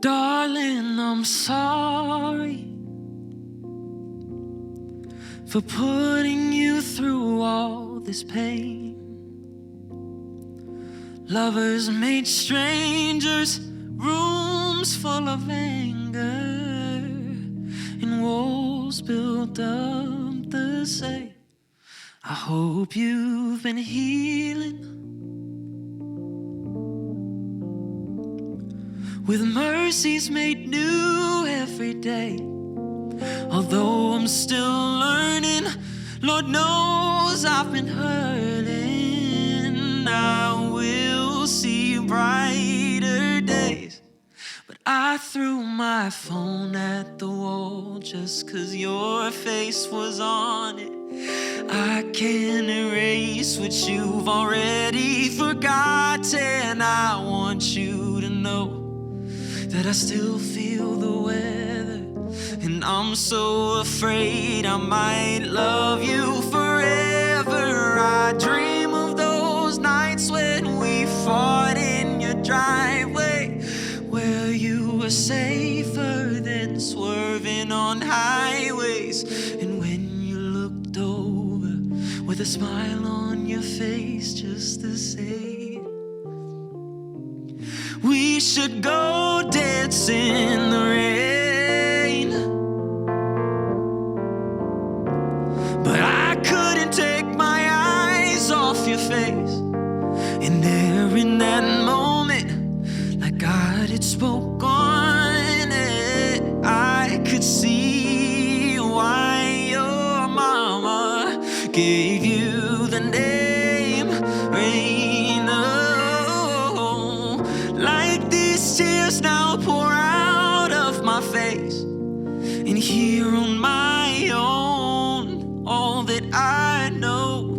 Darling, I'm sorry for putting you through all this pain. Lovers made strangers, rooms full of anger, and walls built up the same. I hope you've been healing with mercies made new every day. Although I'm still learning, Lord knows I've been hurting. I will see brighter days, but I threw my phone at the wall just 'cause your face was on it. I can't erase what you've already forgotten. I want you to know that I still feel the weather, and I'm so afraid I might love you forever. I dream of those nights when we fought in your driveway, where you were safer than swerving on highways, and when you looked over with a smile on your face just to say we should go dance in the rain. But I couldn't take my eyes off your face. And there in that moment, like God had spoken it, I could see why your mama gave you the name Rain. Like these tears now pour out of my face, and here on my own, all that I know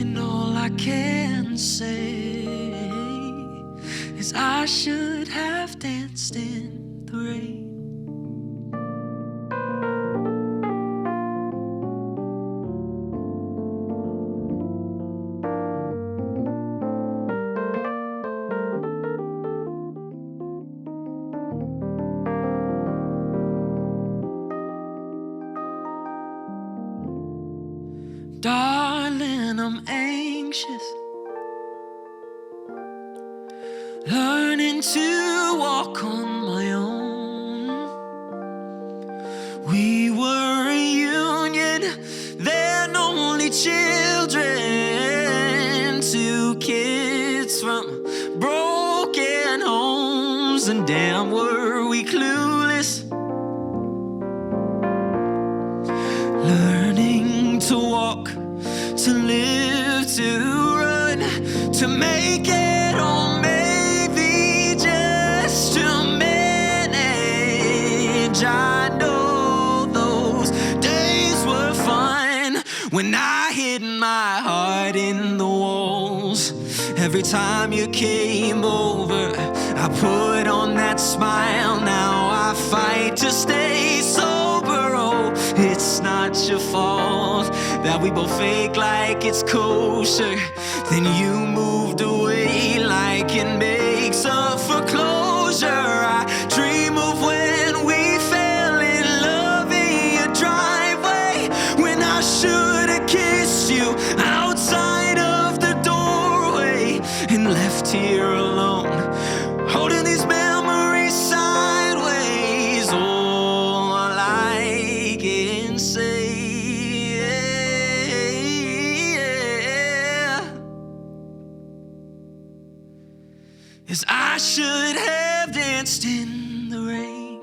and all I can say is I should have danced in the rain. Darling, I'm anxious, learning to walk on my own. We were a union, then only children, 2 kids from broken homes, and damn were we clueless, learning to walk, to live, to run, to make it, or maybe just to manage. I know those days were fun when I hid my heart in the walls. Every time you came over, I put on that smile. Now I fight to stay sober. Oh, it's not your fault that we both fake like it's kosher. Then you moved away like it makes up for closure. I dream of when we fell in love in your driveway, when I should have kissed you outside of the doorway, and left here alone, holding these memories sideways. All I can say is I should have danced in the rain.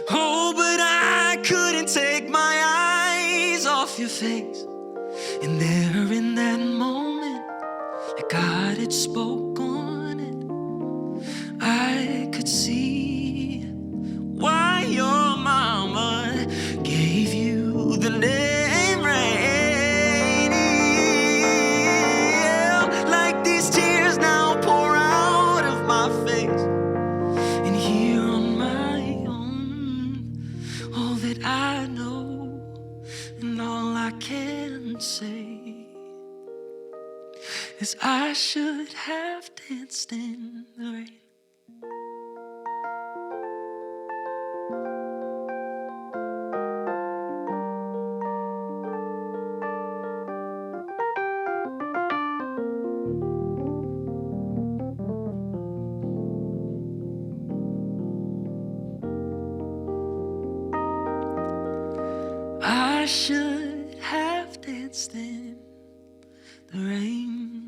Oh, but I couldn't take my eyes off your face. And there in that moment, like God had spoken it, I could see why your mama gave you the name Rain. know, and all I can say is I should have danced in the rain. I should have danced in the rain.